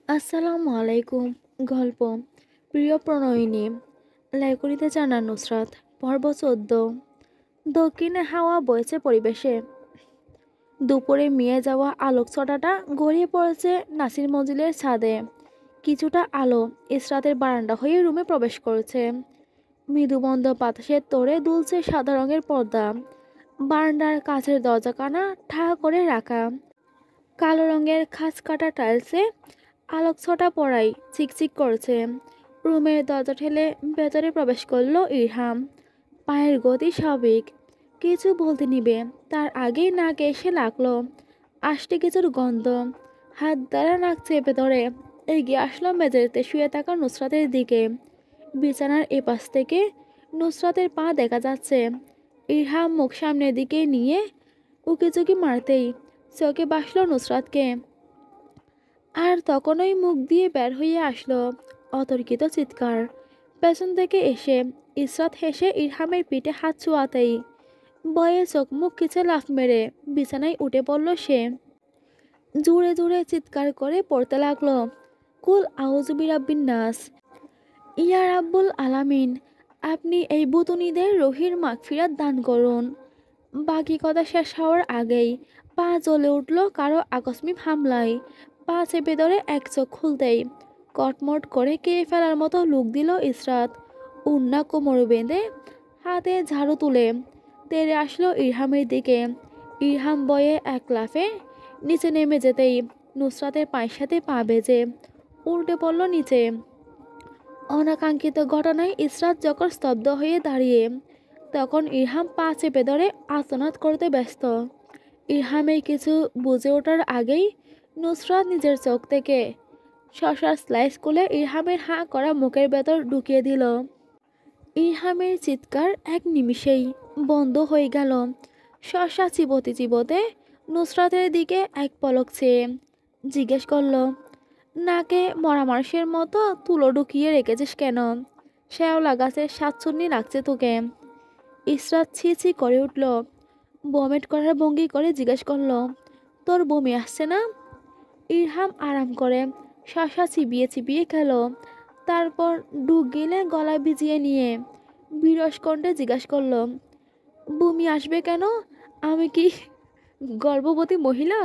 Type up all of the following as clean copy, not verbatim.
আসসালামু আলাইকুম। গল্প প্রিয় প্রণয়িনী। লেখনীতে জানান নুসরাত। পর্ব ১৪। দক্ষিণে হাওয়া বইছে পরিবেশে। দুপুরে মিয়ে যাওয়া আলোক ছটাটা গড়িয়ে পড়েছে নাসির মঞ্জিলের ছাদে। কিছুটা আলো ইসরাতের বারান্দা হয়ে রুমে প্রবেশ করেছে। মৃদুবন্ধ বাতাসের তোড়ে দুলছে সাদা রঙের পর্দা। বারান্দার কাছের দরজাখানা ঠা করে রাখা। কালো রঙের খাঁজ কাটা টাইলসে আলোক ছটা পড়াই চিকচিক করছে। রুমের দরজা ঠেলে ভেতরে প্রবেশ করলো ইরহাম। পায়ের গতি স্বাভাবিক। কিছু বলতে নিবে তার আগেই নাকে এসে লাগলো আষ্টে কিছুর গন্ধ। হাত দ্বারা নাক চেপে ধরে এগিয়ে আসলো মেঝেতে শুয়ে থাকা নুসরাতের দিকে। বিছানার এপাশ থেকে নুসরাতের পা দেখা যাচ্ছে। ইরহাম মুখ সামনের দিকে নিয়ে উকিঝুঁকি মারতেই চোখে বাসলো নুসরাতকে। আর তখনই মুখ দিয়ে বের হয়ে আসলো অতর্কিত চিৎকার। পেছন থেকে এসে ইসরাত হেসে ইরহামের পিঠে হাত ছোঁয়াতেই ভয়ে চোখ মুখ খিচে লাফ মেরে বিছানায় উঠে পড়ল সে। জোরে জোরে চিৎকার করে পড়তে লাগলো, কুল আউযু বিরাব্বিন নাস। ইয়া রাব্বুল আলামিন, আপনি এই বুতুনিদের রুহির মাগফিরাত দান করুন। বাকি কথা শেষ হওয়ার আগেই পা জ্বলে উঠল কারো আকস্মিক হামলায়। পা চেপে ধরে এক চোখ খুলতেই কটমট করে কেয়ে ফেলার মতো লুক দিল ইসরাত। উন্না কোমর বেঁধে হাতে ঝাড়ু তুলে তেড়ে আসলো ইরহামের দিকে। ইরহাম বয়ে এক লাফে নিচে নেমে যেতেই নুসরাতের পায়ের সাথে পা বেজে উল্টে পড়ল নিচে। অনাকাঙ্ক্ষিত ঘটনায় ইসরাত যখন স্তব্ধ হয়ে দাঁড়িয়ে, তখন ইরহাম পা চেপে ধরে আর্তনাদ করতে ব্যস্ত। ইরহামের কিছু বুঝে ওঠার আগেই নুসরাত নিজের চোখ থেকে শশার স্লাইস খুলে ইরহামের হাঁ করা মুখের ভেতর ঢুকিয়ে দিল। ইরহামের চিৎকার এক নিমিষেই বন্ধ হয়ে গেল। শশা চিবোতে চিবোতে নুসরাতের দিকে এক পলক চেয়ে জিজ্ঞেস করল, নাকে মরা মানুষের মতো তুলো ঢুকিয়ে রেখেছিস কেন? শ্যাওলা গাছের সাতচুন্নি লাগছে তোকে। ইসরাত ছি ছি করে উঠল। বমেট করার ভঙ্গি করে জিজ্ঞেস করল, তোর বমি আসছে না? ইরহাম আরাম করে শশা চিবিয়ে চিবিয়ে খেল। তারপর ডুক গিলে গলায় ভিজিয়ে নিয়ে বিরস কণ্ঠে জিজ্ঞাসা করল, বমি আসবে কেন? আমি কি গর্ভবতী মহিলা?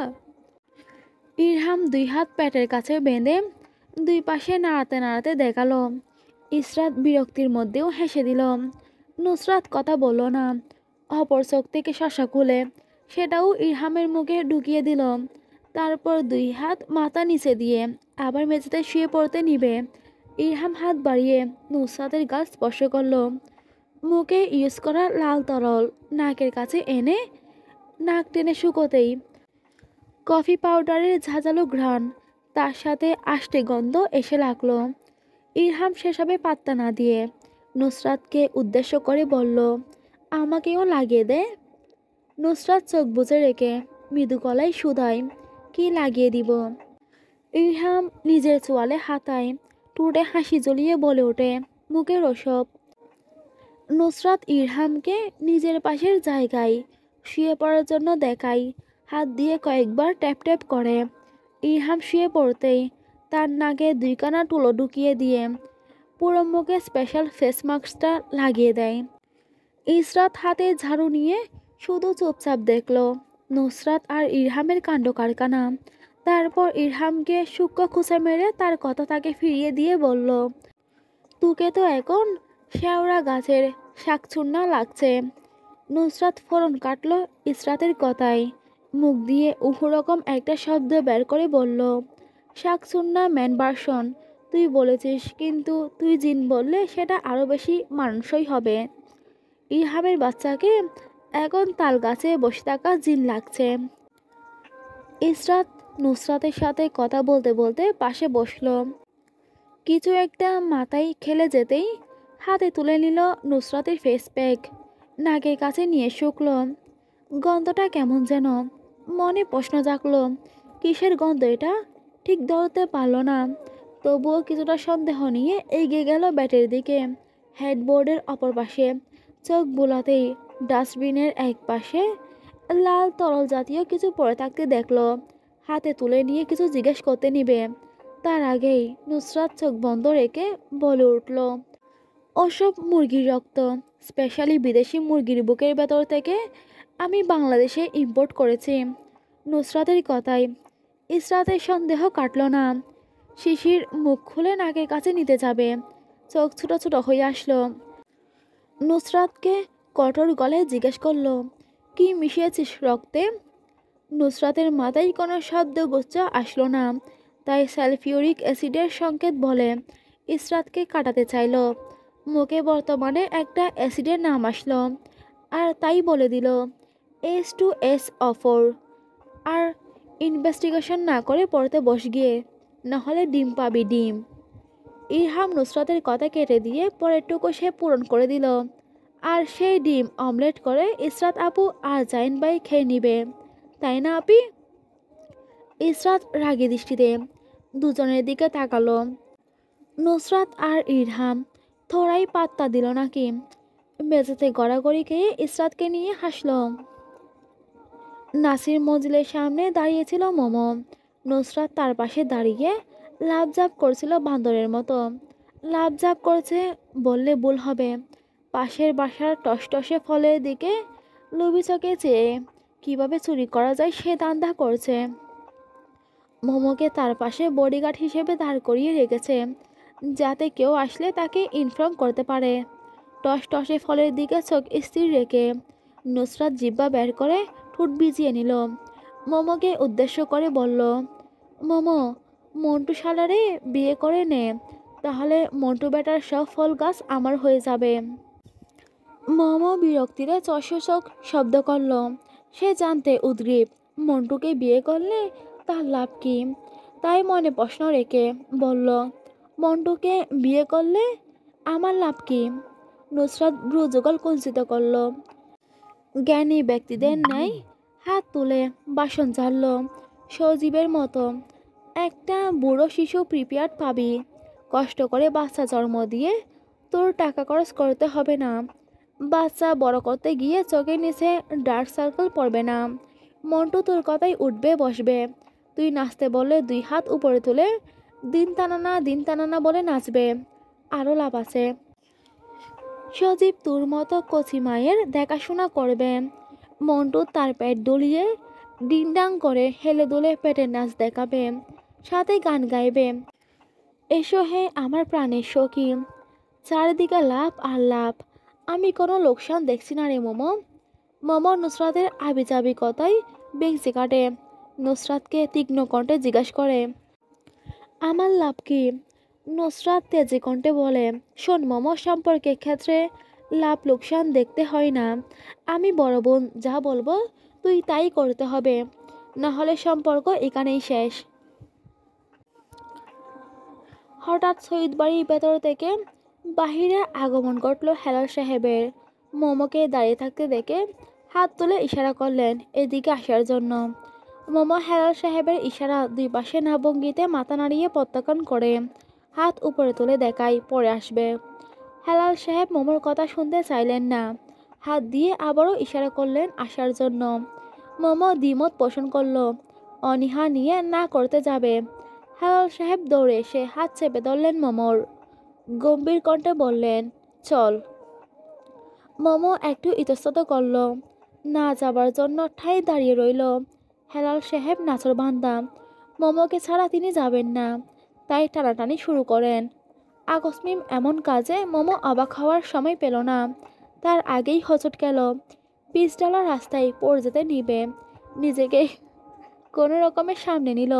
ইরহাম দুই হাত পেটের কাছে বেঁধে দুই পাশে নাড়াতে নাড়াতে দেখালো। ইসরাত বিরক্তির মধ্যেও হেসে দিল। নুসরাত কথা বলল না। অপর চোখ থেকে শশা খুলে সেটাও ইরহামের মুখে ঢুকিয়ে দিল। তারপর দুই হাত মাথা নিচে দিয়ে আবার মেঝেতে শুয়ে পড়তে নিবে। ইরহাম হাত বাড়িয়ে নুসরাতের গাল স্পর্শ করল। মুখে ইউজ করা লাল তরল নাকের কাছে এনে নাক টেনে শুকোতেই কফি পাউডারের ঝাঁঝালো ঘ্রাণ, তার সাথে আষ্টে গন্ধ এসে লাগলো। ইরহাম সেসবে পাত্তা না দিয়ে নুসরাতকে উদ্দেশ্য করে বলল, আমাকেও লাগিয়ে দে। নুসরাত চোখ বুজে রেখে মৃদু গলায় শুধায়, কি লাগিয়ে দিব? ইরহাম নিজের চোয়ালে হাতায় টুটে হাসি জ্বলিয়ে বলে ওঠে, মুখের ওসব। নুসরাত ইরহামকে নিজের পাশের জায়গায় শুয়ে পড়ার জন্য দেখায়। হাত দিয়ে কয়েকবার ট্যাপ ট্যাপ করে। ইরহাম শুয়ে পড়তেই তার নাকে দুইখানা তুলো ঢুকিয়ে দিয়ে পুরো মুখে স্পেশাল ফেস মাস্কটা লাগিয়ে দেয়। ইসরাত হাতে ঝাড়ু নিয়ে শুধু চুপচাপ দেখল নুসরাত আর ইরহামের কাণ্ড কারখানা। তারপর ইরহামকে সূক্ষ্ম খুঁচে মেরে তার কথা তাকে ফিরিয়ে দিয়ে বলল, তোকে তো এখন শেওড়া গাছের শাকচুন্না লাগছে। নুসরাত ফোরন কাটল ইসরাতের কথায়। মুখ দিয়ে উহু রকম একটা শব্দ বের করে বলল, শাকচুন্না ম্যান ভার্সন। তুই বলেছিস, কিন্তু তুই জিন বললে সেটা আরও বেশি মানানসই হবে। ইরহামের বাচ্চাকে এখন তাল গাছে বসে থাকা জিন লাগছে। ইসরাত নুসরাতের সাথে কথা বলতে বলতে পাশে বসল। কিছু একটা মাথায় খেলে যেতেই হাতে তুলে নিল নুসরাতের ফেস প্যাক। নাকের কাছে নিয়ে শুকল। গন্ধটা কেমন যেন। মনে প্রশ্ন জাগলো, কিসের গন্ধ এটা? ঠিক ধরতে পারল না। তবুও কিছুটা সন্দেহ নিয়ে এগিয়ে গেল ব্যাটের দিকে। হেডবোর্ডের অপর পাশে চোখ বুলাতেই ডাস্টবিনের এক পাশে লাল তরল জাতীয় কিছু পড়ে থাকতে দেখলো। হাতে তুলে নিয়ে কিছু জিজ্ঞেস করতে নিবে, তার আগেই নুসরাত চোখ বন্ধ রেখে বলে উঠল, ওসব মুরগির রক্ত, স্পেশালি বিদেশি মুরগির বুকের ভেতর থেকে আমি বাংলাদেশে ইম্পোর্ট করেছি। নুসরাতের কথায় ইসরাতের সন্দেহ কাটল না। শিশির মুখ খুলে নাকের কাছে নিতে যাবে, চোখ ছোটো ছোটো হয়ে আসলো। নুসরাতকে কঠোর গলায় জিজ্ঞেস করলো, কি মিশিয়েছিস রক্তে? নুসরাতের মাথায় কোনো শব্দগুচ্ছ আসলো না, তাই সালফিউরিক অ্যাসিডের সংকেত বলে ইসরাতকে কাটাতে চাইল। মুখে বর্তমানে একটা অ্যাসিডের নাম আসলো, আর তাই বলে দিল H2SO4। আর ইনভেস্টিগেশন না করে পড়তে বস গিয়ে, নাহলে ডিম পাবি ডিম। ইরহাম নুসরাতের কথা কেটে দিয়ে পরেরটুকু সে পূরণ করে দিল। আর সেই ডিম অমলেট করে ইসরাত আপু আর জাইন ভাই খেয়ে নিবে, তাই না আপি? ইসরাত রাগী দৃষ্টিতে দুজনের দিকে তাকালো। নুসরাত আর ইরহাম থোড়াই পাত্তা দিল নাকি। মেঝেতে গড়াগড়ি খেয়ে ইসরাতকে নিয়ে হাসলো। নাসির মঞ্জিলের সামনে দাঁড়িয়েছিল মোমো। নুসরাত তার পাশে দাঁড়িয়ে লাফঝাপ করছিল বান্দরের মতো। লাফঝাপ করছে বললে ভুল হবে, পাশের বাসার টসটসে ফলের দিকে লুবি চোখে চেয়ে কীভাবে চুরি করা যায় সে ধান্দা করছে। মোমোকে তার পাশে বডিগার্ড হিসেবে দাঁড় করিয়ে রেখেছে, যাতে কেউ আসলে তাকে ইনফর্ম করতে পারে। টসটসে ফলের দিকে চোখ স্থির রেখে নুসরাত জিব্বা বের করে ঠোঁট ভিজিয়ে নিল। মোমোকে উদ্দেশ্য করে বলল, মোমো, মন্টু শালারে বিয়ে করে নে, তাহলে মন্টু বেটার সব ফল গাছ আমার হয়ে যাবে। মোমো বিরক্তিতে চশোচক শব্দ করল। সে জানতে উদ্গ্রীব মন্টুকে বিয়ে করলে তার লাভ কি, তাই মনে প্রশ্ন রেখে বলল, মন্টুকে বিয়ে করলে আমার লাভ কি? নুসরাত ভ্রুযুগল কুঞ্চিত করল। জ্ঞানী ব্যক্তিদের ন্যায় হাত তুলে বাসন ঝাড়ল সজীবের মতো। একটা বুড়ো শিশু প্রিপেয়ার্ড পাবি, কষ্ট করে বাচ্চা জন্ম দিয়ে তোর টাকা খরচ করতে হবে না। বাচ্চা বড় করতে গিয়ে চোখের নিচে ডার্ক সার্কেল পড়বে না। মন্টু তোর কথাই উঠবে বসবে। তুই নাচতে বললে 2 হাত উপরে তুলে দিন টানানা বলে নাচবে, আরও লাভ আছে। সজীব তোর মতো কচি মায়ের দেখাশোনা করবে। মন্টু তার পেট দুলিয়ে ডিংডাং করে হেলে দুলে পেটের নাচ দেখাবে, সাথে গান গাইবে। এসো হে আমার প্রাণের সখী, চারিদিকে লাভ আর লাভ, আমি কোনো লোকসান দেখছি না রে মোমো। মোমো নুসরাতের আবিজাবি কথাই বেঁচে কাটে। নুসরাতকে তীক্ষ্ণ কণ্ঠে জিজ্ঞাসা করে, আমার লাভ কি? নুসরাত তেজে কণ্ঠে বলে, শোন মোমো, সম্পর্কের ক্ষেত্রে লাভ লোকসান দেখতে হয় না। আমি বড় বোন যা বলবো তুই তাই করতে হবে, নাহলে সম্পর্ক এখানেই শেষ। হঠাৎ শহীদ বাড়ির ভেতর থেকে বাহিরে আগমন ঘটল হেলাল সাহেবের। মোমোকে দাঁড়িয়ে থাকতে দেখে হাত তুলে ইশারা করলেন এদিকে আসার জন্য। মোমো হেলাল সাহেবের ইশারা 2 পাশে না ভঙ্গিতে মাথা নাড়িয়ে প্রত্যাখ্যান করে হাত উপরে তুলে দেখায় পরে আসবে। হেলাল সাহেব মোমোর কথা শুনতে চাইলেন না, হাত দিয়ে আবারও ইশারা করলেন আসার জন্য। মোমো দ্বিমত পোষণ করল, অনীহা নিয়ে না করতে যাবে। হেলাল সাহেব দৌড়ে এসে হাত চেপে ধরলেন মোমোর, গম্ভীর কণ্ঠে বললেন, চল। মোমো একটু ইতস্তত করল, না যাবার জন্য ঠাই দাঁড়িয়ে রইল। হেলাল সাহেব নাচর বান্দা, মোমোকে ছাড়া তিনি যাবেন না, তাই টানাটানি শুরু করেন। আকস্মিক এমন কাজে মোমো অবাক হওয়ার সময় পেল না, তার আগেই হোঁচট গেল। পিচডালা রাস্তায় পড়ে যেতে নিবে, নিজেকে কোনো রকমের সামনে নিল।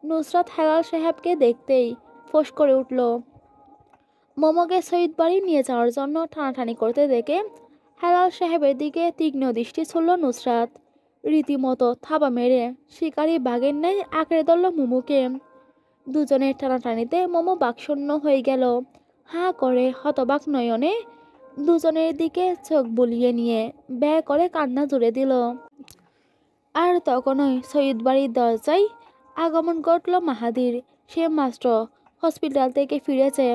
নুসরাত হেলাল সাহেবকে দেখতেই ফোঁস করে উঠল। মোমোকে শহীদ বাড়ি নিয়ে যাওয়ার জন্য টানাটানি করতে দেখে হেলাল সাহেবের দিকে তীক্ষ্ণ দৃষ্টি ছুড়ল নুসরাত। রীতিমতো থাবা মেরে শিকারি বাঘের ন্যায় আঁকড়ে ধরল মোমোকে। দুজনের টানাটানিতে মোমো বাকশূন্য হয়ে গেল। হাঁ করে হতবাক নয়নে দুজনের দিকে চোখ বুলিয়ে নিয়ে ব্যয় করে কান্না জুড়ে দিল। আর তখনই শহীদ বাড়ির দরজায় আগমন ঘটল মাহাদির। সে মাত্র হসপিটাল থেকে ফিরেছে,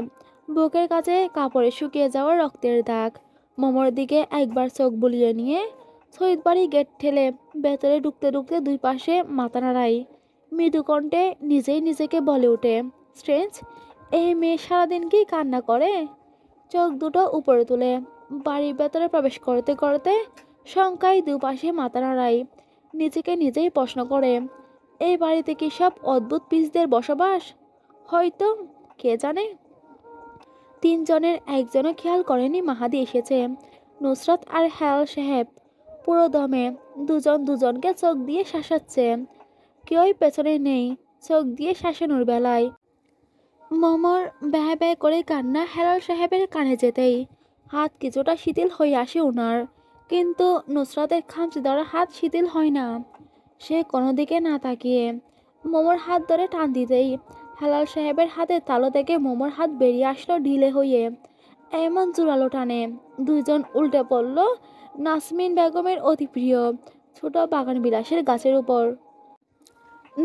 বুকের কাছে কাপড়ে শুকিয়ে যাওয়া রক্তের দাগ। মোমোর দিকে একবার চোখ বুলিয়ে নিয়ে শহীদ বাড়ি গেট ঠেলে ভেতরে ঢুকতে ঢুকতে 2 পাশে মাথা নাড়াই। মৃদু কণ্ঠে নিজেই নিজেকে বলে ওঠে, স্ট্রেঞ্জ, এই মেয়ে সারাদিন কি কান্না করে? চোখ দুটো উপরে তুলে বাড়ির ভেতরে প্রবেশ করতে করতে শঙ্কায় দুপাশে মাথা নাড়ায়। নিজেকে নিজেই প্রশ্ন করে, এই বাড়িতে কি সব অদ্ভুত পিসদের বসবাস? হয়তো, কে জানে। তিনজনের একজনও খেয়াল করেনি মাহাদি এসেছে। নুসরাত আর হেলাল সাহেব পুরো দমে দুজন দুজনকে চোখ দিয়ে শাসাচ্ছে। কেউই পেছনে নেই চোখ দিয়ে শাসানোর বেলায়। মোমোর ব্যয় ব্যয় করে কান্না হেলাল সাহেবের কানে যেতেই হাত কিছুটা শিথিল হয়ে আসে ওনার। কিন্তু নুসরাতের খামচি ধরা হাত শিথিল হয় না। সে কোনো দিকে না তাকিয়ে মোমোর হাত ধরে টান দিতেই হেলাল সাহেবের হাতের তালু থেকে মোমোর হাত বেরিয়ে আসলো ঢিলে হয়ে। এমন জোরালো টানে দুইজন উল্টে পড়ল নাসমিন বেগমের অতি প্রিয় ছোট বাগান বিলাসের গাছের উপর।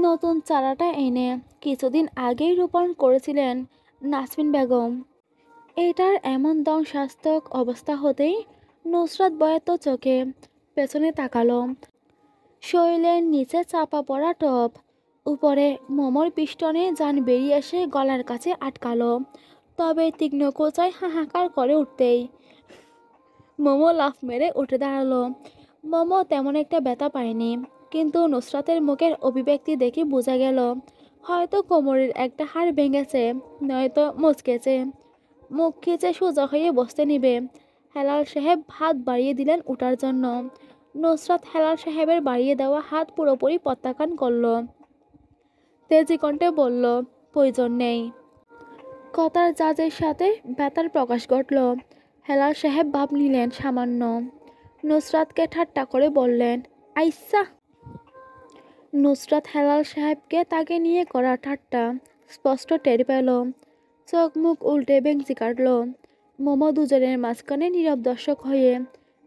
নতুন চারাটা এনে কিছুদিন আগেই রোপণ করেছিলেন নাসমিন বেগম। এটার এমন ধ্বংসাত্মক অবস্থা হতেই নুসরাত বয়াত চোখে পেছনে তাকালো। শরীরের নিচে চাপা পড়া টপ উপরে মোমোর পিষ্টনে যান বেরিয়ে এসে গলার কাছে আটকালো। তবে তীক্ষ্ণ কোচায় হাহাকার করে উঠতেই মোমো লাফ মেরে উঠে দাঁড়ালো। মোমো তেমন একটা ব্যথা পায়নি, কিন্তু নুসরাতের মুখের অভিব্যক্তি দেখে বোঝা গেল হয়তো কোমরের একটা হাড় ভেঙেছে, নয়তো মুচকেছে। মুখ খিচে সোজা হয়ে বসতে নিবে। হেলাল সাহেব হাত বাড়িয়ে দিলেন উঠার জন্য। নুসরাত হেলাল সাহেবের বাড়িয়ে দেওয়া হাত পুরোপুরি প্রত্যাখ্যান করল। তেজি কণ্ঠে বলল, প্রয়োজন নেই। কথার জাজের সাথে ব্যথার প্রকাশ ঘটল। হেলাল সাহেব ভাব নিলেন সামান্য। নুসরাতকে ঠাট্টা করে বললেন, আইসা। নুসরাত হেলাল সাহেবকে তাকে নিয়ে করা ঠাট্টা স্পষ্ট টের পেল। চোখ মুখ উল্টে বেঞ্চি কাটল। মোমো দুজনের মাঝখানে নীরব দর্শক হয়ে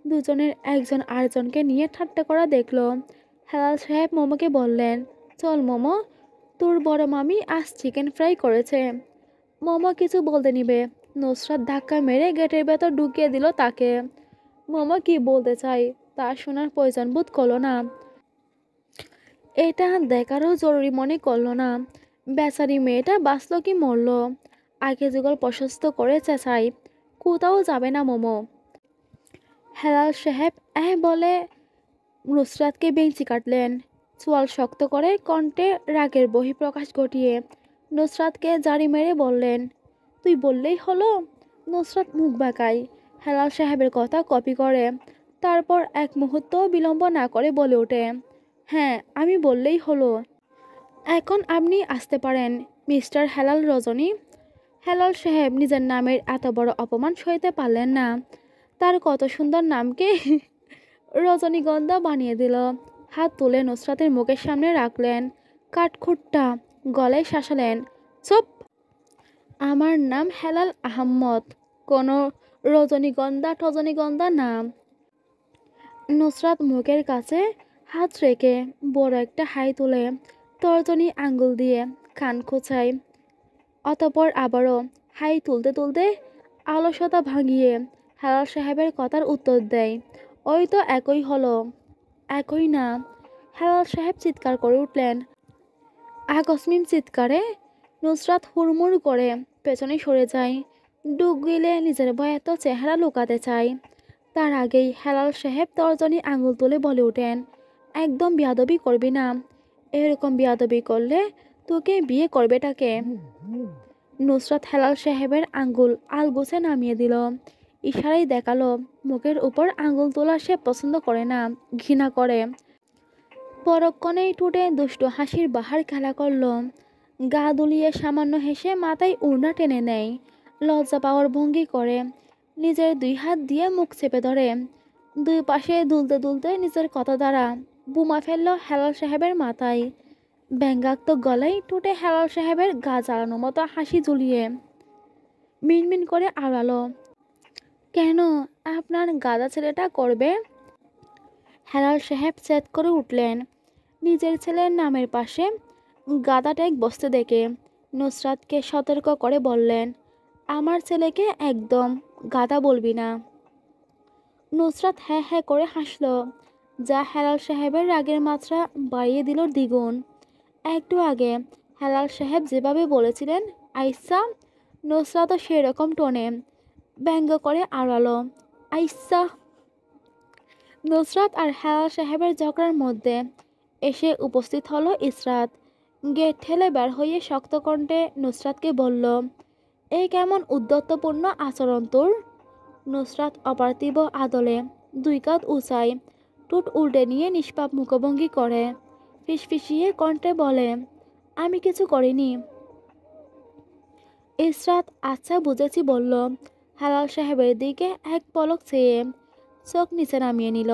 দুজনের একজন আরেকজনকে নিয়ে ঠাট্টা করা দেখল। হেলাল সাহেব মোমোকে বললেন, চল মোমো, তোর বড় মামি আজ চিকেন ফ্রাই করেছে। মোমো কিছু বলতে নিবে, নুসরাত ধাক্কা মেরে গেটের ভেতর ঢুকিয়ে দিল তাকে। মোমো কি বলতে চাই তা শোনার প্রয়োজন বোধ করলো না। এটা দেখারও জরুরি মনে করলো না। বেচারি মেয়েটা বাঁচল কি মরল। আগে যুগল প্রশস্ত করে চেঁচাই, কোথাও যাবে না মোমো। হেলাল সাহেব বলে নুসরাতকে বেঞ্চি কাটলেন। চোয়াল শক্ত করে কণ্ঠে রাগের বহিঃপ্রকাশ ঘটিয়ে নুসরাতকে জারি মেরে বললেন, তুই বললেই হলো। নুসরাত মুখ বাঁকায় হেলাল সাহেবের কথা কপি করে। তারপর এক মুহূর্ত বিলম্ব না করে বলে ওঠে, হ্যাঁ, আমি বললেই হলো। এখন আপনি আসতে পারেন মিস্টার হেলাল রজনী। হেলাল সাহেব নিজের নামের এত বড় অপমান সইতে পারলেন না। তার কত সুন্দর নামকে রজনীগন্ধা বানিয়ে দিল। হাত তুলে নুসরাতের মুখের সামনে রাখলেন, কাঠখুট্টা গলায় শাসালেন, চুপ। আমার নাম হেলাল আহম্মদ, কোনো রজনীগন্ধা নাম। নুসরাত মুখের কাছে হাত রেখে বড় একটা হাই তুলে তর্জনী আঙ্গুল দিয়ে কান খোঁচায়। অতপর আবারও হাই তুলতে তুলতে অলসতা ভাঙিয়ে হেলাল সাহেবের কথার উত্তর দেয়, ওই তো একই হলো। একই না। হেলাল সাহেব চিৎকার করে উঠলেন। আকস্মিক চিৎকারে নুসরাত হুড়মুড় করে পেছনে সরে যায়। ডুব গিলে নিজের ভয়াত চেহারা লুকাতে চায়। তার আগেই হেলাল সাহেব তর্জনী আঙুল তুলে বলে ওঠেন, একদম বেয়াদবি করবি না। এরকম বেয়াদবি করলে তোকে বিয়ে করবেটাকে। নুসরাত হেলাল সাহেবের আঙ্গুল আলগোছে নামিয়ে দিল। ইশারায় দেখালো মুখের উপর আঙ্গুল তোলা সে পছন্দ করে না, ঘৃণা করে। পরক্ষণেই ঠোঁটে দুষ্টু হাসির বাহার খেলা করল। গা দুলিয়ে সামান্য হেসে মাথায় উড়না টেনে নেয়। লজ্জা পাওয়ার ভঙ্গি করে নিজের দুই হাত দিয়ে মুখ চেপে ধরে। দুই পাশে দুলতে দুলতে নিজের কথা দ্বারা বোমা ফেলল হেলাল সাহেবের মাথায়। ব্যঙ্গাত্মক গলায় ঠোঁটে হেলাল সাহেবের গা জ্বালানো মতো হাসি ঝুলিয়ে মিনমিন করে আওড়ালো, কেন আপনার গাদা ছেলেটা করবে? হেলাল সাহেব চেত করে উঠলেন। নিজের ছেলের নামের পাশে গাদা ট্যাগ বসতে দেখে নুসরাতকে সতর্ক করে বললেন, আমার ছেলেকে একদম গাদা বলবি না। নুসরাত হ্যাঁ হ্যাঁ করে হাসল, যা হেলাল সাহেবের রাগের মাত্রা বাড়িয়ে দিল দ্বিগুণ। একটু আগে হেলাল সাহেব যেভাবে বলেছিলেন আইসা, নুসরাতও সেই রকম টোনে ব্যঙ্গ করে আওড়ালো, আইসা। নুসরাত আর হেলাল সাহেবের ঝগড়ার মধ্যে এসে উপস্থিত হলো ইসরাত। গেট ঠেলে বের হয়ে শক্ত কণ্ঠে নুসরাতকে বলল, এই কেমন উদ্ধত্তপূর্ণ আচরণ তোর? নুসরাত অপার্থিব আদলে দুই কাঁধ উঁচায়, ঠোঁট উল্টে নিয়ে নিষ্পাপ মুখভঙ্গি করে ফিসফিসিয়ে কণ্ঠে বলে, আমি কিছু করিনি। ইসরাত আচ্ছা বুঝেছি বলল। হেলাল সাহেবের দিকে এক পলক চেয়ে চোখ নিচে নামিয়ে নিল।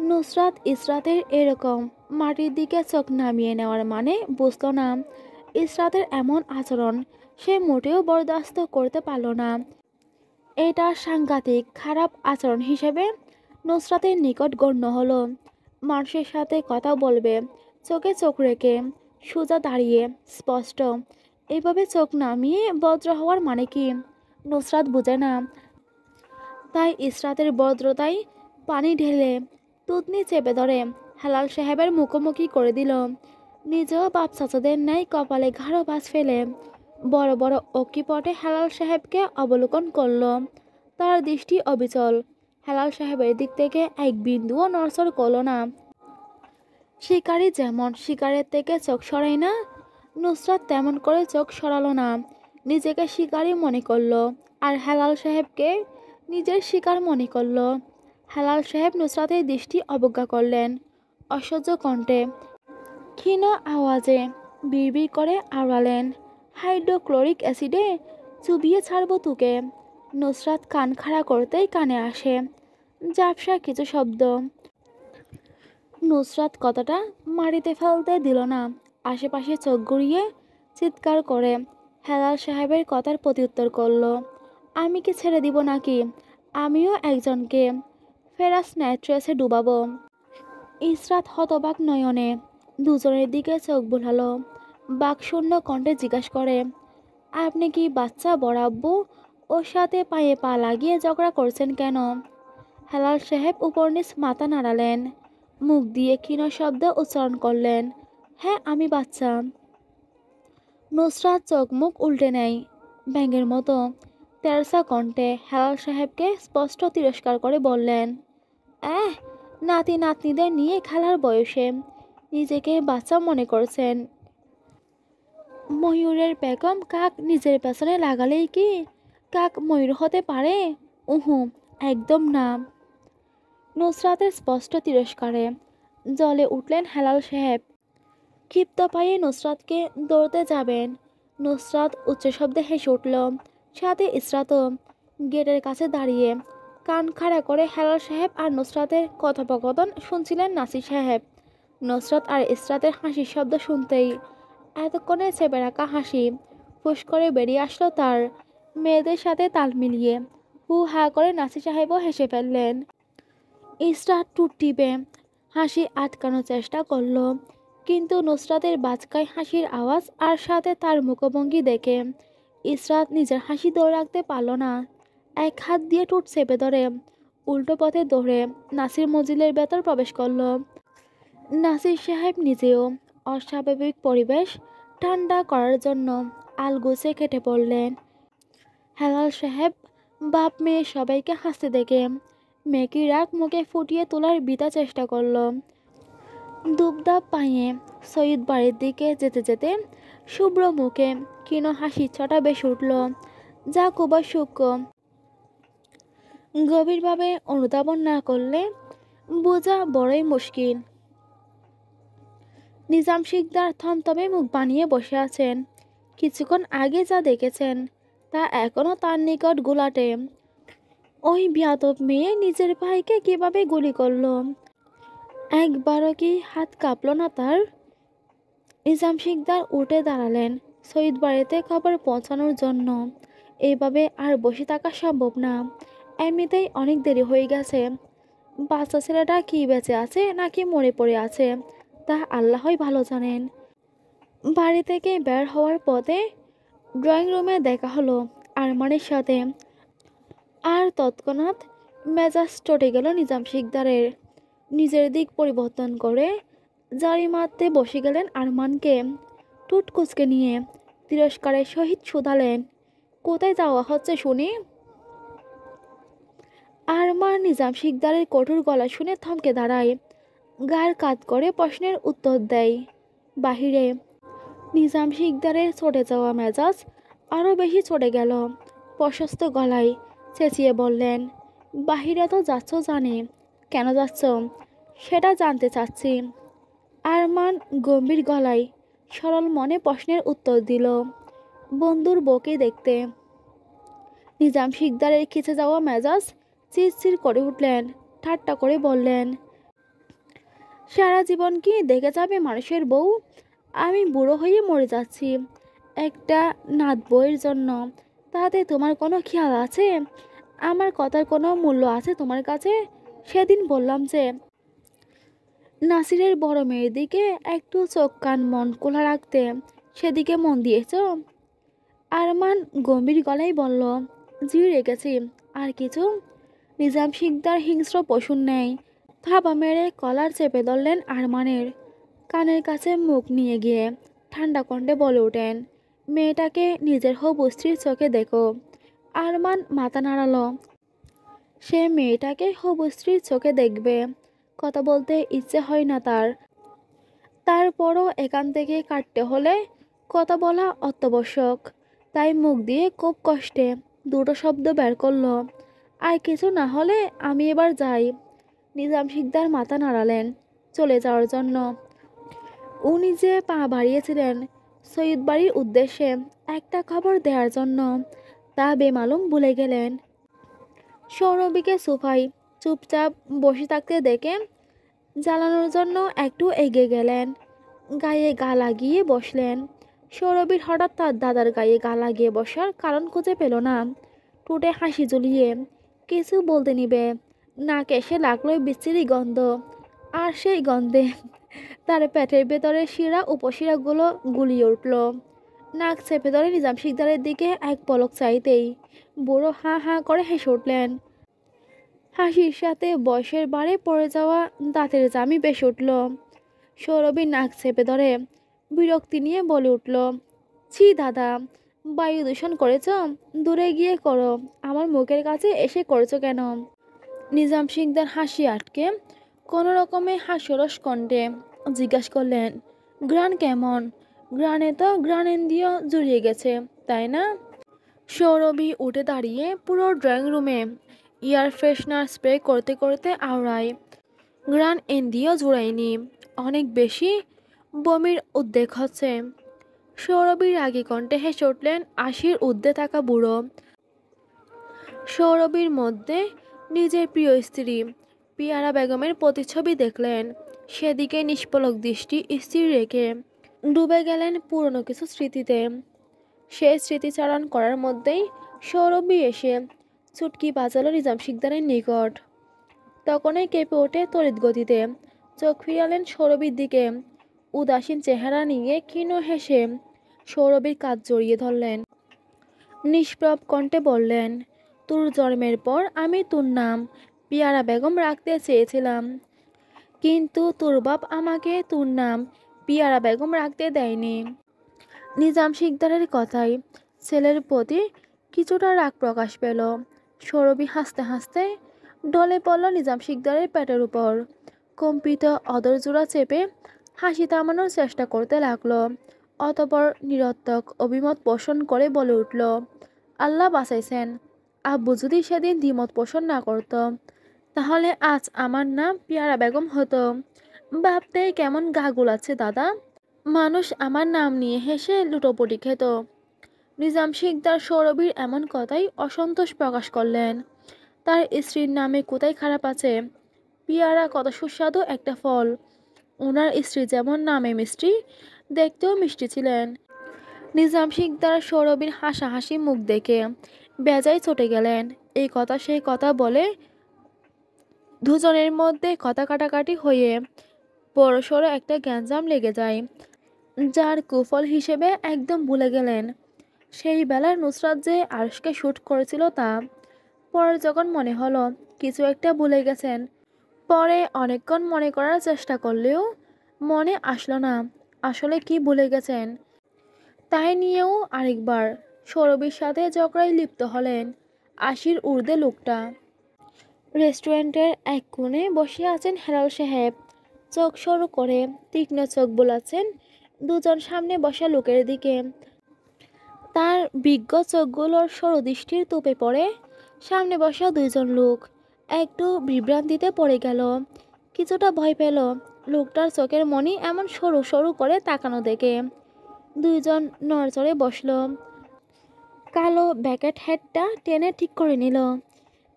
নুসরাত ইসরাতের এরকম মাটির দিকে চোখ নামিয়ে নেওয়ার মানে বুঝল না। ইসরাতের এমন আচরণ সে মোটেও বরদাস্ত করতে পারল না। এটা সাংঘাতিক খারাপ আচরণ হিসেবে নুসরাতের নিকট গণ্য হলো। মানুষের সাথে কথা বলবে চোখে চোখ রেখে, সোজা দাঁড়িয়ে, স্পষ্ট। এভাবে চোখ নামিয়ে বজ্র হওয়ার মানে কি নুসরাত বুঝে না। তাই ইসরাতের বজ্রতায় পানি ঢেলে তুতনি চেপে ধরে হেলাল সাহেবের মুখোমুখি করে দিল। নিজেও বাপ চাচাদের ন্যায় কপালে ঘাড়ো ভাঁজ ফেলে বড় বড় অক্ষিপটে হেলাল সাহেবকে অবলোকন করল। তার দৃষ্টি অবিচল, হেলাল সাহেবের দিক থেকে এক বিন্দুও নড়চড় করল না। শিকারি যেমন শিকারের থেকে চোখ সরায় না, নুসরাত তেমন করে চোখ সরালো না। নিজেকে শিকারি মনে করল আর হেলাল সাহেবকে নিজের শিকার মনে করল। হেলাল সাহেব নুসরাতের দৃষ্টি অবজ্ঞা করলেন অসহ্য কণ্ঠে, ক্ষীণ আওয়াজে বিড়বিড় করে আওড়ালেন, হাইড্রোক্লোরিক অ্যাসিডে চুবিয়ে ছাড়বো তোকে। নুসরাত কান খাড়া করতেই কানে আসে ঝাপসা কিছু শব্দ। নুসরাত কথাটা মাটিতে ফেলতে দিল না, আশেপাশে চোখ ঘুরিয়ে চিৎকার করে হেলাল সাহেবের কথার প্রত্যুত্তর করল, আমি কি ছেড়ে দিব নাকি? আমিও একজনকে ফেরাস নাইট্রেসে ডুবাবো। ইসরাত হতবাক নয়নে দুজনের দিকে চোখ বুলালো, বাকশূন্য কণ্ঠে জিজ্ঞাসা করে, আপনি কি বাচ্চা বরাব্বু ওর সাথে পায়ে পা লাগিয়ে ঝগড়া করছেন কেন? হেলাল সাহেব উপর নিচ মাথা নাড়ালেন, মুখ দিয়ে ক্ষীণ শব্দ উচ্চারণ করলেন, হ্যাঁ আমি বাচ্চা। নুসরাত চোখ মুখ উল্টে নেয় ব্যাঙের মতো, তেরসা কণ্ঠে হেলাল সাহেবকে স্পষ্ট তিরস্কার করে বললেন, নাতি নাতনিদের নিয়ে খেলার বয়সে নিজেকে বাচ্চা মনে করছেন? ময়ূরের পেখম কাক নিজের পেছনে লাগালেই কি কাক ময়ূর হতে পারে? উহু, একদম না। নুসরাতের স্পষ্ট তিরস্কারে জ্বলে উঠলেন হেলাল সাহেব। ক্ষিপ্ত পায়ে নুসরাতকে দৌড়তে যাবেন, নুসরাত উচ্চ শব্দে হেসে উঠল, সাথে ইসরাতও। গেটের কাছে দাঁড়িয়ে কান খাড়া করে হেলাল সাহেব আর নুসরাতের কথোপকথন শুনছিলেন নাসির সাহেব। নুসরাত আর ইসরাতের হাসির শব্দ শুনতেই এতক্ষণে চেপে রাখা হাসি ফুস করে বেরিয়ে আসলো তার। মেয়েদের সাথে তাল মিলিয়ে হু হা করে নাসির সাহেবও হেসে ফেললেন। ইসরাত টুট টিপে হাসি আটকানোর চেষ্টা করলো, কিন্তু নুসরাতের বাচকায় হাসির আওয়াজ আর সাথে তার মুখভঙ্গি দেখে ইসরাত নিজের হাসি ধরে রাখতে পারল না। এক হাত দিয়ে ঠোঁট চেপে ধরে উল্টো পথে দৌড়ে নাসির মজিলের ভেতর প্রবেশ করলো। নাসির সাহেব নিজেও অস্বাভাবিক পরিবেশ ঠান্ডা করার জন্য আলগোছে কেটে পড়লেন। হেলাল সাহেব বাপ মেয়ে সবাইকে হাসতে দেখে মেকি রাগ মুখে ফুটিয়ে তোলার বৃথা চেষ্টা করলো। দুবদাব পায়ে সৈয়দ বাড়ির দিকে যেতে যেতে শুভ্র মুখে ক্ষীণ হাসি ছটা বেশ উঠল, যা খুবই সূক্ষ্ম। গভীরভাবে অনুধাবন না করলে বোঝা বড়ই মুশকিল। নিজাম শিকদার থমথমে মুখ বানিয়ে বসে আছেন। কিছুক্ষণ আগে যা দেখেছেন তা এখনও তার নিকট গোলাটে। ওই বিয়াদব মেয়ে নিজের ভাইকে কিভাবে গুলি করলো? একবারও কি হাত কাঁপল না তার? নিজাম শিকদার উঠে দাঁড়ালেন সৈয়দ বাড়িতে খবর পৌঁছানোর জন্য। এইভাবে আর বসে থাকা সম্ভব না, এমনিতেই অনেক দেরি হয়ে গেছে। বাচ্চা ছেলেটা কি বেঁচে আছে নাকি মরে পড়ে আছে তা আল্লাহই ভালো জানেন। বাড়ি থেকে বের হওয়ার পথে ড্রয়িং রুমে দেখা হলো আরমানের সাথে, আর তৎক্ষণাৎ মেজাজ চটে গেল নিজাম শিকদারের। নিজের দিক পরিবর্তন করে জারি মারতে বসে গেলেন আরমানকে টুট কুচকে নিয়ে তিরস্কারের সহিত শুধালেন, কোথায় যাওয়া হচ্ছে শুনি? আরমান নিজাম শিকদারের কঠোর গলা শুনে থমকে দাঁড়ায়, গায়ের কাত করে প্রশ্নের উত্তর দেয়। বাহিরে নিজাম শিকদারের চটে যাওয়া মেজাজ আরও বেশি চড়ে গেল। প্রশস্ত গলায় চেঁচিয়ে বললেন, বাহিরে তো যাচ্ছ জানি, কেন যাচ্ছ সেটা জানতে চাচ্ছি। আরমান গম্ভীর গলায় সরল মনে প্রশ্নের উত্তর দিল, বন্ধুর বউকে দেখতে। নিজাম শিকদারের খিচে যাওয়া মেজাজ চিরচির করে উঠলেন, ঠাট্টা করে বললেন, সারা জীবন কি দেখে যাবে মানুষের বউ? আমি বুড়ো হয়ে মরে যাচ্ছি একটা নাত বউয়ের জন্য, তাতে তোমার কোনো খেয়াল আছে? আমার কথার কোনো মূল্য আছে তোমার কাছে? সেদিন বললাম যে নাসিরের বড় মেয়ের দিকে একটু চোখ কান মন খোলা রাখতে, সেদিকে মন দিয়েছ? আরমান গম্ভীর গলায় বলল, জি রেখেছি। আর কিছু? নিজাম শিকদার হিংস্র পশুর নেই থাবা মেরে কলার চেপে ধরলেন আরমানের। কানের কাছে মুখ নিয়ে গিয়ে ঠান্ডা কণ্ঠে বলে ওঠেন, মেয়েটাকে নিজের হবু স্ত্রীর চোখে দেখো। আরমান মাথা নাড়ালো, সে মেয়েটাকে হবু স্ত্রীর চোখে দেখবে। কথা বলতে ইচ্ছে হয় না তার, তারপরও এখান থেকে কাটতে হলে কথা বলা অত্যাবশ্যক। তাই মুখ দিয়ে খুব কষ্টে দুটো শব্দ বের করলো, আর কিছু না হলে আমি এবার যাই। নিজাম শিকদার মাথা নাড়ালেন চলে যাওয়ার জন্য। উনি যে পা বাড়িয়েছিলেন সৈয়দ বাড়ির উদ্দেশ্যে একটা খবর দেওয়ার জন্য, তা বেমালুম ভুলে গেলেন। সৌরভীকে সোফায় চুপচাপ বসে থাকতে দেখে জ্বালানোর জন্য একটু এগিয়ে গেলেন, গায়ে গা লাগিয়ে বসলেন। সৌরভীর হঠাৎ তার দাদার গায়ে গা লাগিয়ে বসার কারণ খুঁজে পেল না। ঠোঁটে হাসি ঝুলিয়ে কিছু বলতে নিবে, নাকে এসে লাগলো বিশ্রী গন্ধ। আর সেই গন্ধে তার পেটের ভেতরে শিরা উপশিরাগুলো গুলিয়ে উঠল। নাক চেপে ধরে নিজাম শিকদারের দিকে এক পলক চাইতেই বুড়ো হাঁ হাঁ করে হেসে উঠলেন। হাসির সাথে বয়সের বারে পড়ে যাওয়া দাঁতের জামি বেশ উঠল। সৌরভী নাক চেপে ধরে বিরক্তি নিয়ে বলে উঠল, ছি দাদা, বায়ু দূষণ করেছ? দূরে গিয়ে করো, আমার মুখের কাছে এসে করেছো কেন? নিজাম শিকদার হাসি আটকে কোনো রকমে হাস্যরস কণ্ঠে জিজ্ঞাসা করলেন, গ্রান কেমন? গ্রানে তো গ্রানেন্দ্রিয় জুড়িয়ে গেছে, তাই না? সৌরভী উঠে দাঁড়িয়ে পুরো ড্রয়িং রুমে এয়ার ফ্রেশনার স্প্রে করতে করতে আওড়ায়, গ্রান ইন্দ্রিয় জুড়ায়নি, অনেক বেশি বমির উদ্বেগ হচ্ছে। সৌরভীর রাগী কণ্ঠে হেসে উঠলেন আশির ঊর্ধ্বে থাকা বুড়ো। সৌরভীর মধ্যে নিজের প্রিয় স্ত্রী পিয়ারা বেগমের প্রতিচ্ছবি দেখলেন, সেদিকে নিষ্পলক দৃষ্টি স্থির রেখে ডুবে গেলেন পুরনো কিছু স্মৃতিতে। সেই স্মৃতিচারণ করার মধ্যেই সৌরভী এসে চুটকি বাজালো নিজাম শিকদারের নিকট। তখনই কেঁপে ওঠে তড়িৎ গতিতে, চোখ ফিরালেন সৌরভীর দিকে, উদাসীন চেহারা নিয়ে ক্ষীণ হেসে সৌরভীর কাঁধ জড়িয়ে ধরলেন। নিষ্প্রভ কণ্ঠে বললেন, তোর জন্মের পর আমি তোর নাম পিয়ারা বেগম রাখতে চেয়েছিলাম, কিন্তু তোর বাপ আমাকে তোর নাম পিয়ারা বেগম রাখতে দেয়নি। নিজাম শিকদারের কথায় ছেলের প্রতি কিছুটা রাগ প্রকাশ পেল। সৌরভী হাসতে হাসতে ডলে পড়ল নিজাম শিকদারের পেটের উপর, কম্পিত অদরজোড়া চেপে হাসি থামানোর চেষ্টা করতে লাগলো। অতঃপর নিরর্থক অভিমত পোষণ করে বলে উঠল, আল্লাহ বাঁচাইছেন, আব্বু যদি সেদিন দ্বিমত পোষণ না করত, তাহলে আজ আমার নাম পিয়ারা বেগম হতো। ভাবতেই কেমন গা গুলাচ্ছে দাদা, মানুষ আমার নাম নিয়ে হেসে লুটোপুটি খেত। নিজাম শিকদার সৌরভীর এমন কথাই অসন্তোষ প্রকাশ করলেন। তার স্ত্রীর নামে কোথায় খারাপ আছে? পিয়ারা কত সুস্বাদু একটা ফল, ওনার স্ত্রী যেমন নামে মিষ্টি, দেখতেও মিষ্টি ছিলেন। নিজাম শিকদার সৌরভীর হাসাহাসি মুখ দেখে বেজায় চটে গেলেন। এই কথা সেই কথা বলে দুজনের মধ্যে কথা কাটাকাটি হয়ে বড়সড় একটা গ্যাঞ্জাম লেগে যায়, যার কুফল হিসেবে একদম ভুলে গেলেন সেই বেলার নুসরাত যে আরশকে শ্যুট করেছিল তা। পরে যখন মনে হলো কিছু একটা ভুলে গেছেন, পরে অনেকক্ষণ মনে করার চেষ্টা করলেও মনে আসলো না আসলে কি ভুলে গেছেন। তাই নিয়েও আরেকবার সৌরভীর সাথে ঝগড়ায় লিপ্ত হলেন 80-র ঊর্ধ্বে লোকটা। রেস্টুরেন্টের এক কোণে বসে আছেন হেলাল সাহেব, চোখ সরু করে তীক্ষ্ণ চোখ বোলাচ্ছেন দুজন সামনে বসা লোকের দিকে। তার বিজ্ঞ চোখগুলোর সরু দৃষ্টির তোপে পড়ে সামনে বসা দুইজন লোক। একটু বিভ্রান্তিতে পড়ে গেল, কিছুটা ভয় পেল লোকটার চোখের মনি এমন সরু সরু করে তাকানো দেখে। দুইজন নড়চড়ে বসল, কালো ব্যাকেট হেডটা টেনে ঠিক করে নিল।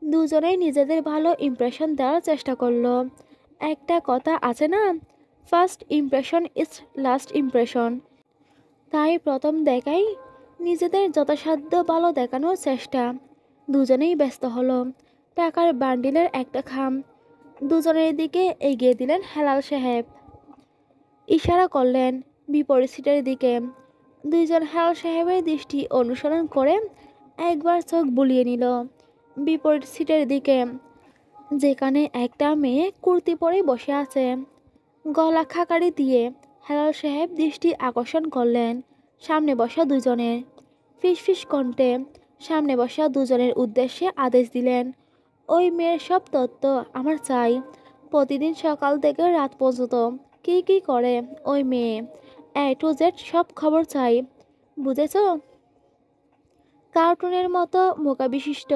দুজনেই নিজেদের ভালো ইমপ্রেশন দেওয়ার চেষ্টা করলো। একটা কথা আছে না, first impression is last impression. তাই প্রথম দেখাই নিজেদের যথাসাধ্য ভালো দেখানোর চেষ্টা। দুজনেই ব্যস্ত হলো। টাকার বান্ডিলের একটা খাম দুজনের দিকে এগিয়ে দিলেন হেলাল সাহেব। ইশারা করলেন বিপরীত সিটের দিকে। দুইজন হেলাল সাহেবের দৃষ্টি অনুসরণ করে একবার চোখ বুলিয়ে নিল বিপরীত সিটের দিকে, যেখানে একটা মেয়ে কুর্তি পরে বসে আছে। গলা খাকারি দিয়ে হেলাল সাহেব দৃষ্টি আকর্ষণ করলেন সামনে বসা দুজনের। ফিসফিস কণ্ঠে সামনে বসা দুজনের উদ্দেশ্যে আদেশ দিলেন, ওই মেয়ের সব তথ্য আমার চাই। প্রতিদিন সকাল থেকে রাত পর্যন্ত কী কী করে ওই মেয়ে, এ টু জেড সব খবর চাই, বুঝেছ? কার্টুনের মতো মোকাবিশিষ্ট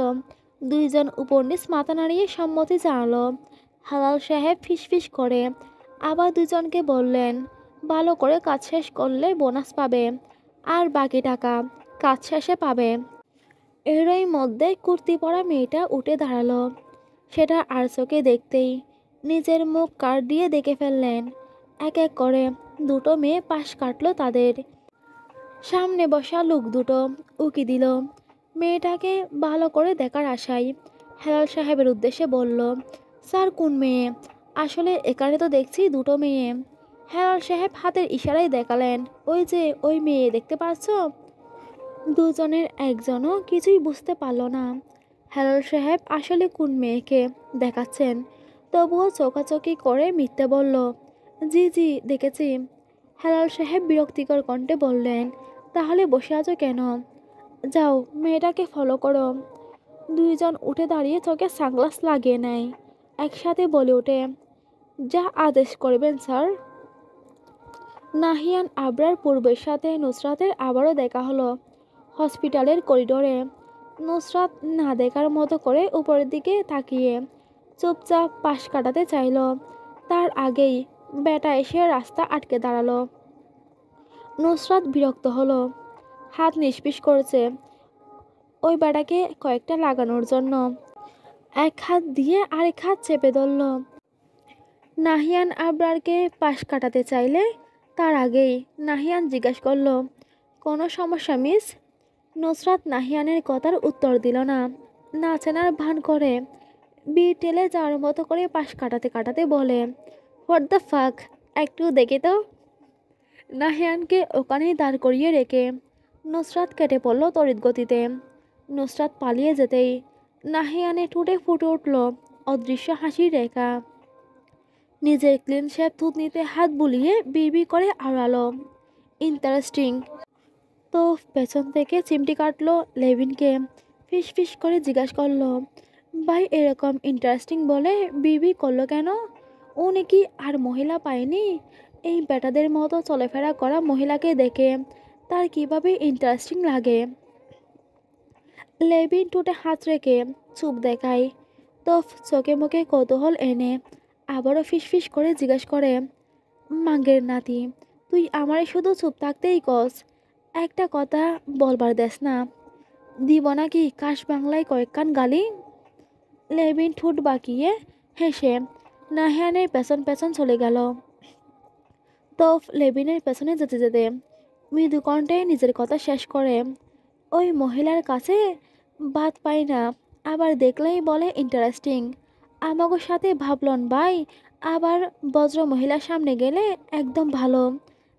দুইজন উপন্যাস মাথা নাড়িয়ে সম্মতি জানালো। হালাল সাহেব ফিসফিস করে আবার দুজনকে বললেন, ভালো করে কাজ শেষ করলে বোনাস পাবে, আর বাকি টাকা কাজ শেষে পাবে। এরই মধ্যে কুর্তি পরা মেয়েটা উঠে দাঁড়ালো। সেটা আর চোখে দেখতেই নিজের মুখ কার্ড দিয়ে দেখে ফেললেন। এক এক করে দুটো মেয়ে পাশ কাটলো তাদের। সামনে বসা লোক দুটো উকি দিল। মেয়েটাকে ভালো করে দেখার আশায় হেলাল সাহেবের উদ্দেশ্যে বলল, স্যার কোন মেয়ে? আসলে এখানে তো দেখছি দুটো মেয়ে। হেলাল সাহেব হাতের ইশারায় দেখালেন, ওই যে ওই মেয়ে দেখতে পাচ্ছ? দুজনের একজনও কিছুই বুঝতে পারল না হেলাল সাহেব আসলে কোন মেয়েকে দেখাচ্ছেন। তবুও চোখাচোখি করে মিথ্যে বলল, জি জি দেখেছি। হেলাল সাহেব বিরক্তিকর কণ্ঠে বললেন, তাহলে বসে আছো কেন? যাও মেয়েটাকে ফলো করো। দুইজন উঠে দাঁড়িয়ে চোখে সানগ্লাস লাগিয়ে নেয়। একসাথে বলে ওঠে, যা আদেশ করবেন স্যার। নাহিয়ান আবরার পূর্বের সাথে নুসরাতের আবারও দেখা হলো হসপিটালের করিডোরে। নুসরাত না দেখার মতো করে উপরের দিকে তাকিয়ে চুপচাপ পাশ কাটাতে চাইল। তার আগেই বেটা এসে রাস্তা আটকে দাঁড়ালো। নুসরাত বিরক্ত হলো, হাত নিষ্পিস করেছে ওই বেটাকে কয়েকটা লাগানোর জন্য। এক হাত দিয়ে আরেক হাত চেপে ধরল। নাহিয়ান আবরারকে পাশ কাটাতে চাইলে তার আগেই নাহিয়ান জিজ্ঞাসা করলো, কোনো সমস্যা মিস? নুসরাত নাহিয়ানের কথার উত্তর দিল না। না চেনার ভান করে টেলে যাওয়ার মতো করে পাশ কাটাতে কাটাতে বলে, হোয়াট দ্য ফাক, একটু দেখে তো। নাহিয়ানকে ওখানেই দাঁড় করিয়ে রেখে নুসরাত কেটে পড়ল তড়িৎ গতিতে। নুসরাত পালিয়ে যেতেই নাহিয়ানে ঠোঁটে ফুটে উঠল অদৃশ্য হাসির রেখা। নিজের ক্লিন শেপ থুতনিতে হাত বুলিয়ে বিড়বিড় করে আওড়ালো, ইন্টারেস্টিং। তো পেছন থেকে চিমটি কাটলো লেভিনকে। ফিস ফিস করে জিজ্ঞাসা করলো, ভাই এরকম ইন্টারেস্টিং বলে বিড়বিড় করলো কেন? উনি কি আর মহিলা পায়নি? এই বেটাদের মতো চলাফেরা করা মহিলাকে দেখে তার কিভাবে ইন্টারেস্টিং লাগে? লেভিন ঠোঁটে হাত রেখে চুপ দেখায়। তোফ চোখে মুখে কৌতূহল এনে আবারও ফিসফিস করে জিজ্ঞাসা করে, মাঙ্গের নাতি, তুই আমারে শুধু চুপ থাকতেই কস, একটা কথা বলবার দেস না? দিব নাকি কাশ বাংলায় কয়েকখান গালি? লেভিন ঠোঁট বাঁকিয়ে হেসে নাহিয়ানের পেছন পেছন চলে গেল। তোফ লেভিনের পেছনে যেতে যেতে মৃদু কণ্ঠে নিজের কথা শেষ করে, ওই মহিলার কাছে বাদ পাই না, আবার দেখলেই বলে ইন্টারেস্টিং। আমাগো সাথে ভাবলন ভাই, আবার বজ্র মহিলার সামনে গেলে একদম ভালো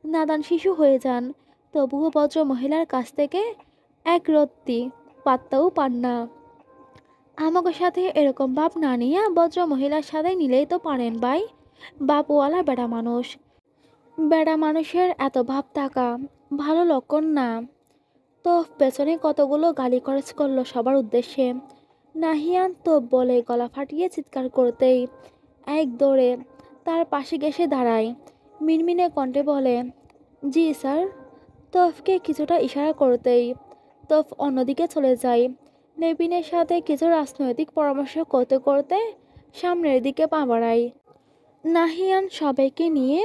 নাদান শিশু হয়ে যান, তবুও বজ্র মহিলার কাছ থেকে এক রত্তি পাত্তাও পান না। আমাগো সাথে এরকম ভাব না নিয়ে বজ্র মহিলার সাথে নিলেই তো পারেন ভাই, বাপওয়ালা বেটা মানুষ। বেড়া মানুষের এত ভাব থাকা ভালো লক্ষণ না। তো পেছনে কতগুলো গালি খরচ করলো সবার উদ্দেশ্যে। নাহিয়ান তো বলে গলা ফাটিয়ে চিৎকার করতেই এক দৌড়ে তার পাশে ঘেসে দাঁড়ায়। মিনমিনে কণ্ঠে বলে, জি স্যার। তফকে কিছুটা ইশারা করতেই তফ অন্যদিকে চলে যায়। নেবিনের সাথে কিছু রাজনৈতিক পরামর্শ করতে করতে সামনের দিকে পা বাড়ায়। নাহিয়ান সবাইকে নিয়ে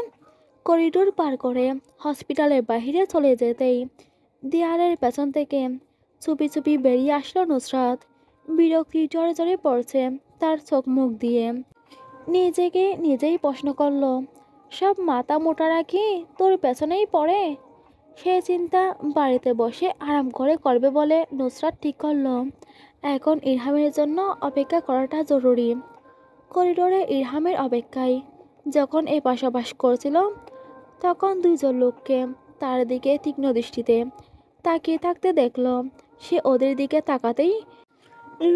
করিডোর পার করে হসপিটালের বাইরে চলে যেতেই দেয়ালের পেছন থেকে চুপি চুপি বেরিয়ে আসলো নুসরাত। বিরক্তি জড়ে জড়ে পড়ছে তার চোখ মুখ দিয়ে। নিজেকে নিজেই প্রশ্ন করলো, সব মাথা মোটা রাখি তোর পেছনেই পড়ে। সে চিন্তা বাড়িতে বসে আরাম করে করবে বলে নুসরাত ঠিক করলো এখন ইরহামের জন্য অপেক্ষা করাটা জরুরি। করিডোরে ইরহামের অপেক্ষায় যখন এ পাশাপাশ করছিল তখন দুইজন লোককে তার দিকে তীক্ষ্ণ দৃষ্টিতে তাকিয়ে থাকতে দেখল। সে ওদের দিকে তাকাতেই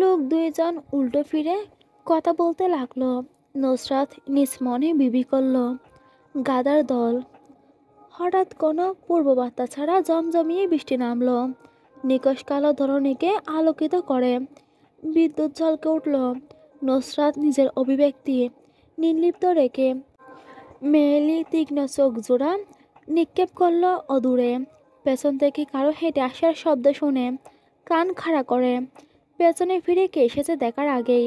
লোক দুইজন উল্টো ফিরে কথা বলতে লাগলো। নুসরাত নিজ মনে বিবি করল, গাদার দল। হঠাৎ কোনো পূর্ববার্তা ছাড়া জমজমিয়ে বৃষ্টি নামলো। নিকশ কালো ধরণীকে আলোকিত করে বিদ্যুৎ ঝলকে উঠল। নুসরাত নিজের অভিব্যক্তি নির্লিপ্ত রেখে মেয়েলি তীক্ষ্ণ চোখ জোড়া নিক্ষেপ করলো অদূরে। পেছন থেকে কারো হেঁটে আসার শব্দ শুনে কান খাড়া করে পেছনে ফিরে কে এসেছে দেখার আগেই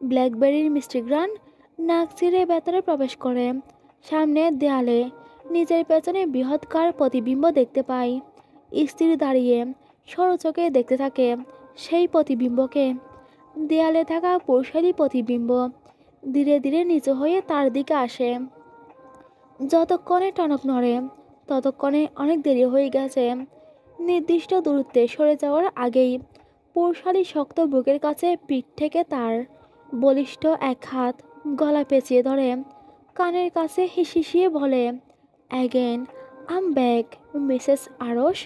ব্ল্যাকবেরির মিষ্টি গ্রান নাক ছিঁড়ে ভেতরে প্রবেশ করে। সামনে দেয়ালে নিজের পেছনে বৃহৎকার প্রতিবিম্ব দেখতে পায়। স্ত্রী দাঁড়িয়ে সরু চোখে দেখতে থাকে সেই প্রতিবিম্বকে। দেয়ালে থাকা পুরুষালী প্রতিবিম্ব ধীরে ধীরে নিচু হয়ে তার দিকে আসে। যতক্ষণে টনক নড়ে ততক্ষণে অনেক দেরি হয়ে গেছে। নির্দিষ্ট দূরত্বে সরে যাওয়ার আগেই পুরুষালী শক্ত বুকের কাছে পিঠ থেকে তার বলিষ্ঠ এক হাত গলা পেঁচিয়ে ধরে কানের কাছে হিসিয়ে বলে, অ্যাগেন আম ব্যাক মিসেস আরশ।